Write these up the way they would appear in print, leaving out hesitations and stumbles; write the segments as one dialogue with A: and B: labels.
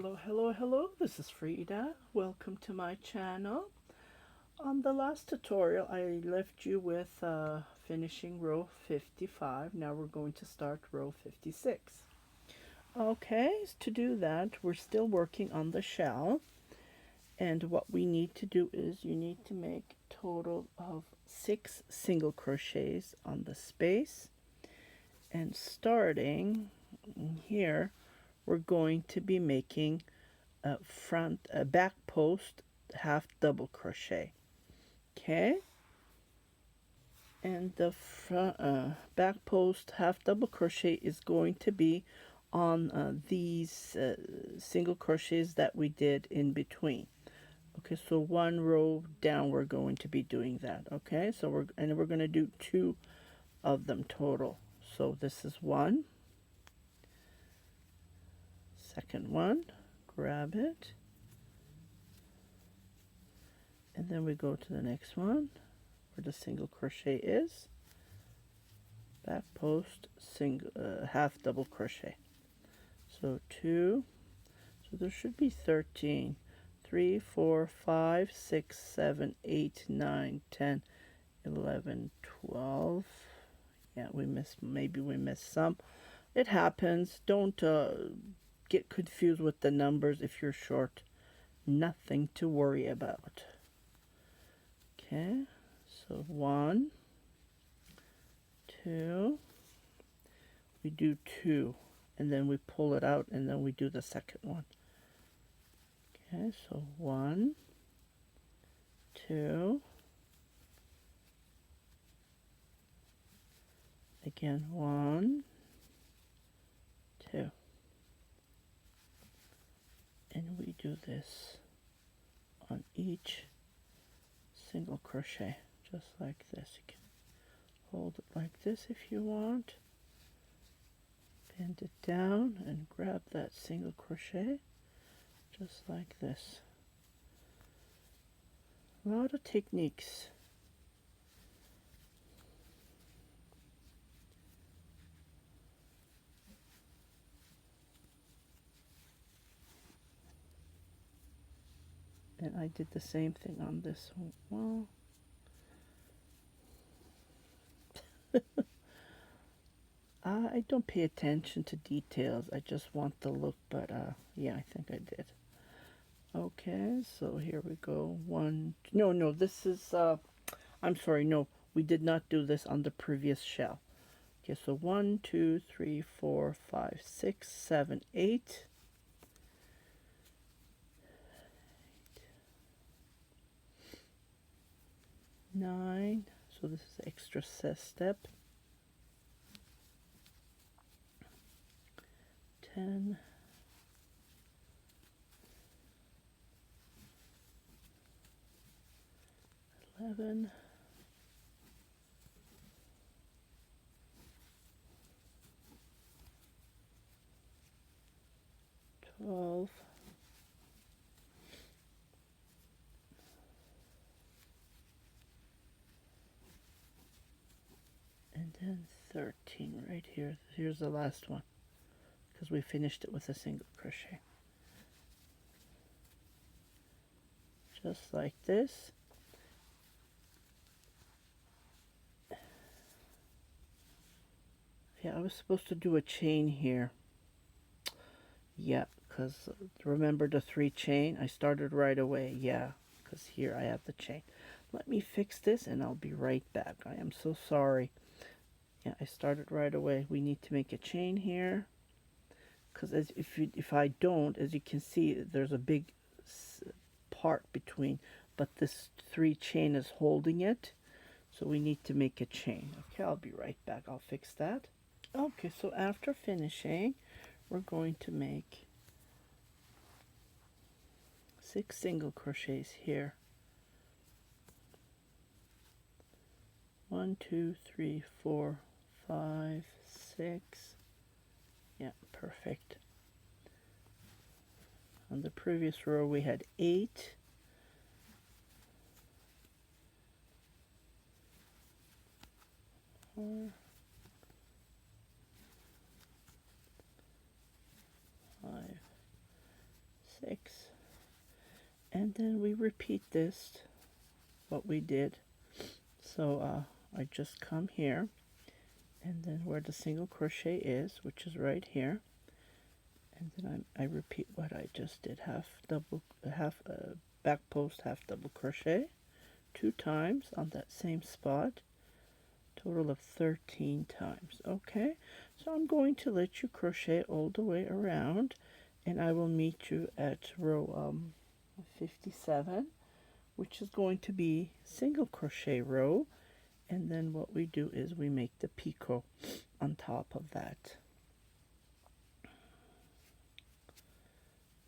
A: Hello, this is Frida. Welcome to my channel. On the last tutorial, I left you with finishing row 55. Now we're going to start row 56. Okay, to do that, we're still working on the shell. And what we need to do is you need to make a total of 6 single crochets on the space. And starting here, we're going to be making a back post half double crochet. Okay, and the front back post half double crochet is going to be on these single crochets that we did in between. Okay, so one row down we're going to be doing that. Okay, so we're going to do 2 of them total. So this is one, second one, grab it, and then we go to the next one where the single crochet is, back post, single half double crochet. So 2, so there should be 13, 3, 4, 5, 6, 7, 8, 9, 10, 11, 12. Yeah, maybe we missed some. It happens. Don't get confused with the numbers if you're short. Nothing to worry about. Okay, so 1, 2, we do 2, and then we pull it out, and then we do the second one. Okay, so 1, 2, again 1, 2, and we do this on each single crochet, just like this. You can hold it like this if you want, bend it down and grab that single crochet just like this. A lot of techniques. And I did the same thing on this one. Well, I don't pay attention to details. I just want the look, but yeah, I think I did. Okay, so here we go. No, this is, I'm sorry, no, we did not do this on the previous shell. Okay, so 1, 2, 3, 4, 5, 6, 7, 8. 9, so this is extra step. 10, 11, 12, and then 13 right here. Here's the last one, because we finished it with a single crochet. Just like this. Yeah, I was supposed to do a chain here. Yeah, because remember the 3 chain? I started right away. Yeah, because here I have the chain. Let me fix this and I'll be right back. I am so sorry. Yeah, I started right away. We need to make a chain here, because if I don't, as you can see, there's a big part between, but this 3 chain is holding it, so we need to make a chain. Okay, I'll be right back. I'll fix that. Okay, so after finishing, we're going to make 6 single crochets here. 1, 2, 3, 4, 5, 6. Yeah, perfect. On the previous row we had 8. 4, 5, 6, and then we repeat this, what we did. So I just come here, and then where the single crochet is, which is right here, and then I repeat what I just did, half back post, half double crochet 2 times on that same spot, total of 13 times. Okay, so I'm going to let you crochet all the way around, and I will meet you at row 57, which is going to be single crochet row, and then what we do is we make the picot on top of that.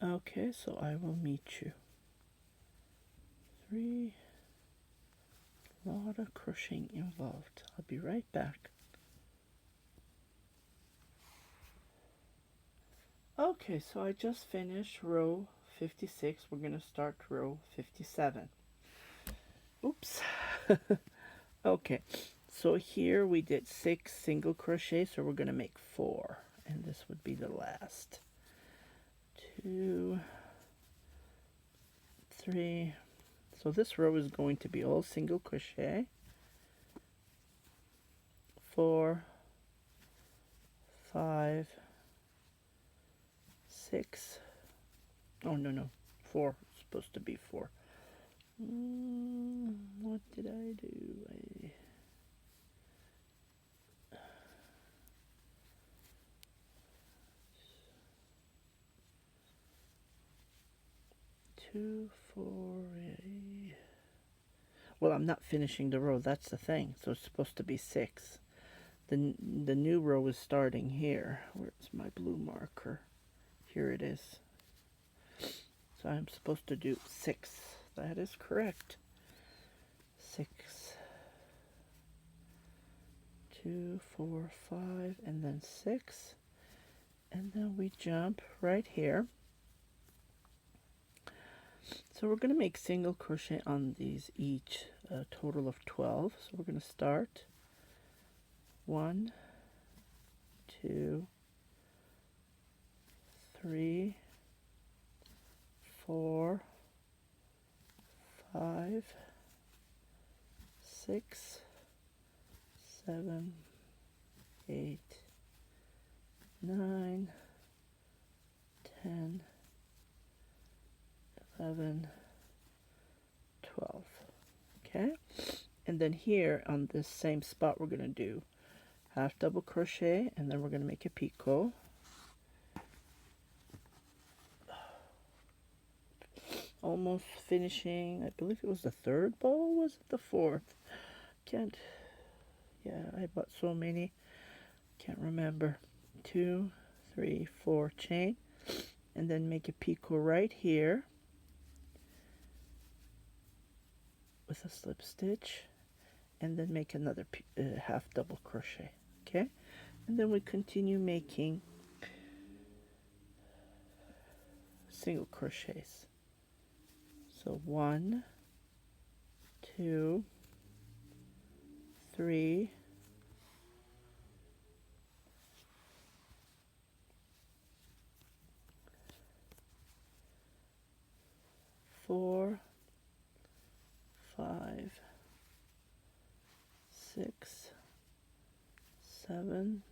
A: Okay, so I will meet you. 3, a lot of crocheting involved. I'll be right back. Okay, so I just finished row 56. We're going to start row 57. Oops. Okay, so here we did 6 single crochet, so we're going to make 4, and this would be the last. 2, 3. So this row is going to be all single crochet. 4, 5, 6. Oh, no. 4. It's supposed to be 4. What did I do? 2, 4. Well, I'm not finishing the row. That's the thing. So it's supposed to be 6. The new row is starting here. Where's my blue marker? Here it is. So I'm supposed to do 6. That is correct. 6, 2, 4, 5, and then 6. And then we jump right here. So we're going to make single crochet on these each, a total of 12. So we're going to start 1, 2, 3, 4, 5, 6, 7, 8, 9, 10, 11, 12. Okay, and then here on this same spot we're going to do half double crochet, and then we're going to make a picot. Almost finishing. I believe it was the 3rd bow, was it the 4th? Can't, yeah, I bought so many, can't remember. 2, 3, 4 chain, and then make a picot right here with a slip stitch, and then make another half double crochet. Okay, and then we continue making single crochets. So 1, 2, 3, 4, 5, 6, 7,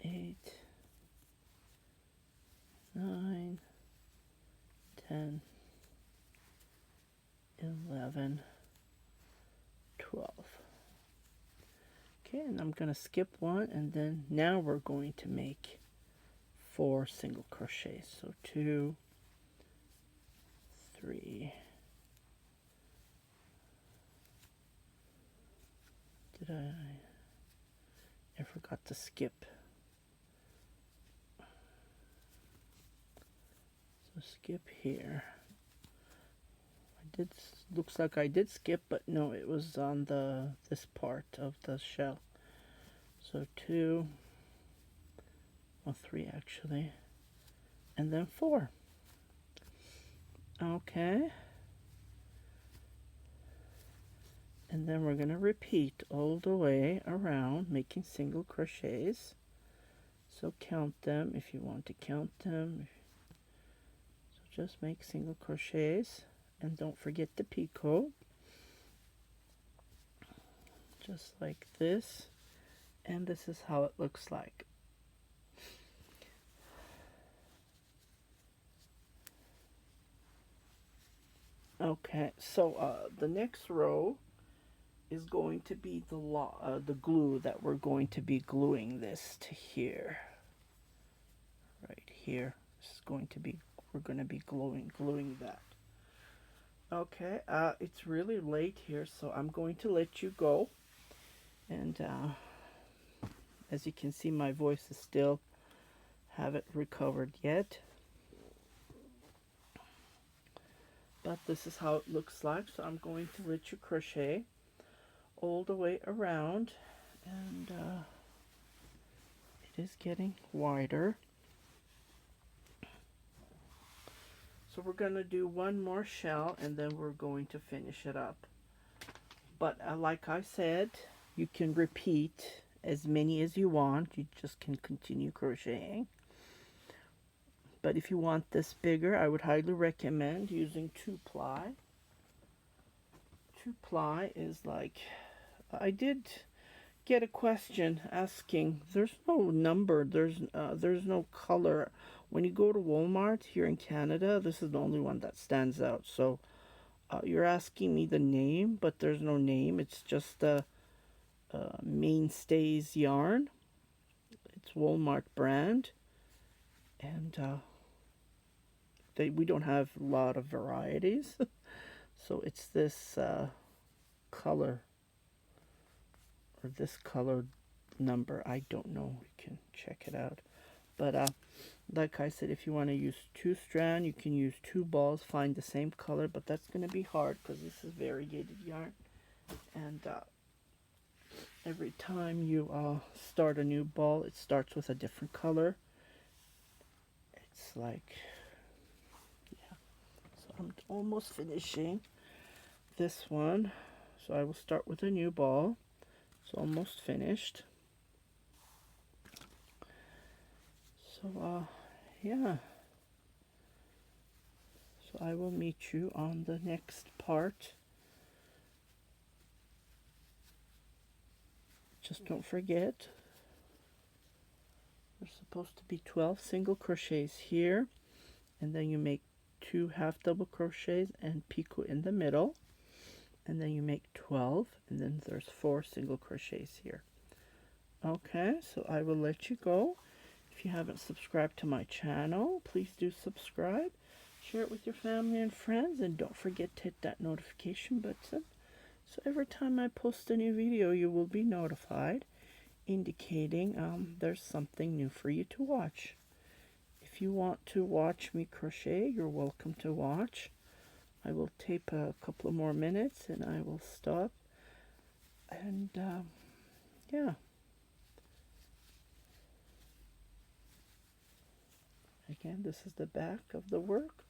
A: 8, 9, 10, 11, 12. Okay, and I'm going to skip one, and then now we're going to make 4 single crochets. So 2, 3. I forgot to skip. So skip here. Looks like I did skip, but no, it was on this part of the shell. So 2, well 3 actually, and then 4. Okay, and then we're going to repeat all the way around, making single crochets. So count them if you want to count them. So just make single crochets and don't forget the picot. Just like this. And this is how it looks like. Okay, so the next row is going to be the glue that we're going to be gluing this to here. Right here. This is going to be, we're going to be gluing that. Okay, it's really late here, so I'm going to let you go. And as you can see, my voice is still haven't recovered yet. But this is how it looks like, so I'm going to let you crochet all the way around, and it is getting wider. So we're going to do one more shell and then we're going to finish it up. But like I said, you can repeat as many as you want. You just can continue crocheting. But if you want this bigger, I would highly recommend using 2-ply. 2-ply is like, I did get a question asking, there's no number, there's no color. When you go to Walmart here in Canada, this is the only one that stands out. So you're asking me the name, but there's no name. It's just the Mainstays yarn. It's Walmart brand, and we don't have a lot of varieties. So it's this color, or this color number. I don't know. You can check it out. But like I said, if you want to use 2 strand, you can use 2 balls, find the same color, but that's going to be hard because this is variegated yarn. And every time you start a new ball, it starts with a different color. It's like, yeah. So I'm almost finishing this one. So I will start with a new ball. It's almost finished. So yeah. So I will meet you on the next part. Just don't forget, there's supposed to be 12 single crochets here, and then you make 2 half double crochets and picot in the middle, and then you make 12, and then there's 4 single crochets here. Okay, so I will let you go. If you haven't subscribed to my channel, please do subscribe, share it with your family and friends, and don't forget to hit that notification button. So every time I post a new video, you will be notified, indicating there's something new for you to watch. If you want to watch me crochet, you're welcome to watch. I will tape a couple of more minutes and I will stop. And yeah. Again, this is the back of the work.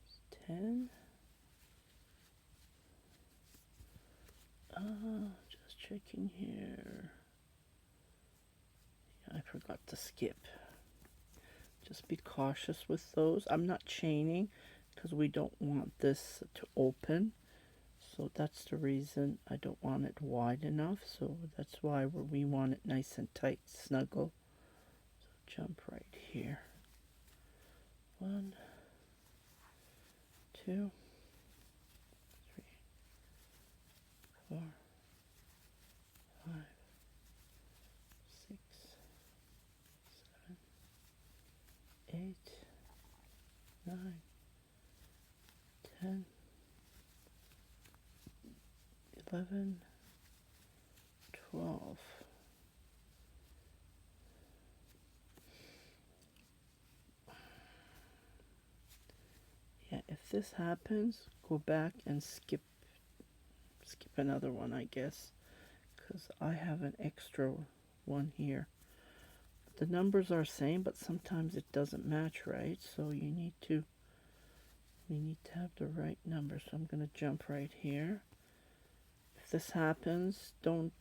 A: It's 10. Just checking here. Yeah, I forgot to skip. Just be cautious with those. I'm not chaining because we don't want this to open. So that's the reason I don't want it wide enough. So that's why we want it nice and tight, snuggle. So jump right here. 1, 2, 3, 4, 5, 6, 7, 8, 9, 10, 11, 12. Yeah, if this happens, go back and skip another one, I guess, because I have an extra one here. the numbers are same, but sometimes it doesn't match right, so we need to have the right number. So I'm going to jump right here. If this happens, don't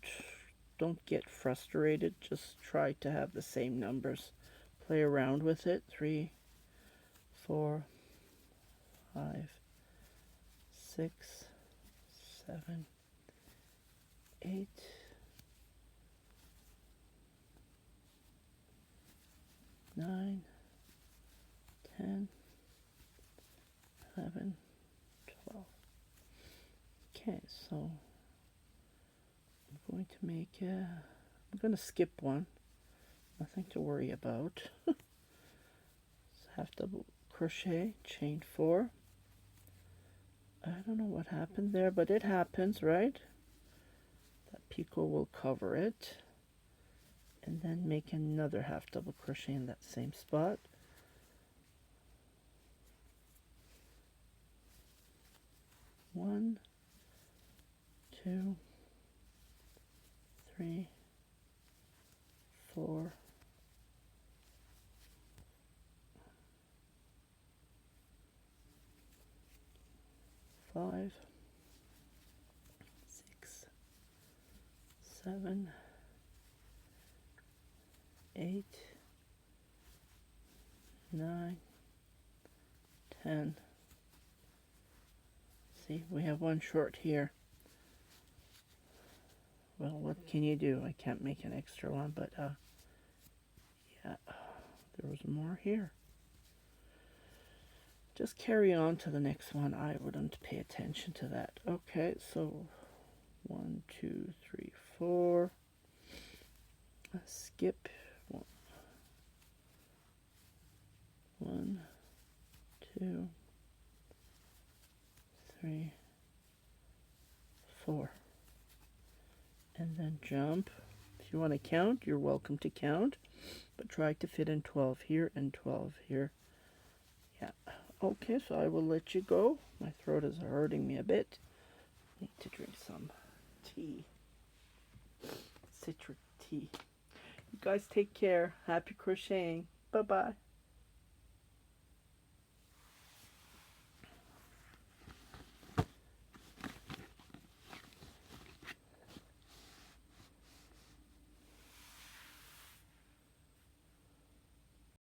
A: get frustrated. Just try to have the same numbers. Play around with it. 3, 4, 5, 6, 7, 8, 9, 10, 11, 12. Okay, so I'm going to make I'm going to skip one. Nothing to worry about. Half double crochet, chain 4. I don't know what happened there, but it happens, right? That picot will cover it. And then make another half double crochet in that same spot. One, 2, 3, 4, 5, 6, 7, 8, 9, 10. See, we have one short here. Well, what can you do? I can't make an extra one, but yeah, there was more here. Just carry on to the next one. I wouldn't pay attention to that. Okay, so 1, 2, 3, 4. Skip 1, 2, 3, 4. And then jump. If you want to count, you're welcome to count, but try to fit in 12 here and 12 here. Yeah. Okay, so I will let you go. My throat is hurting me a bit. Need to drink some tea. Citric tea. You guys take care. Happy crocheting. Bye-bye.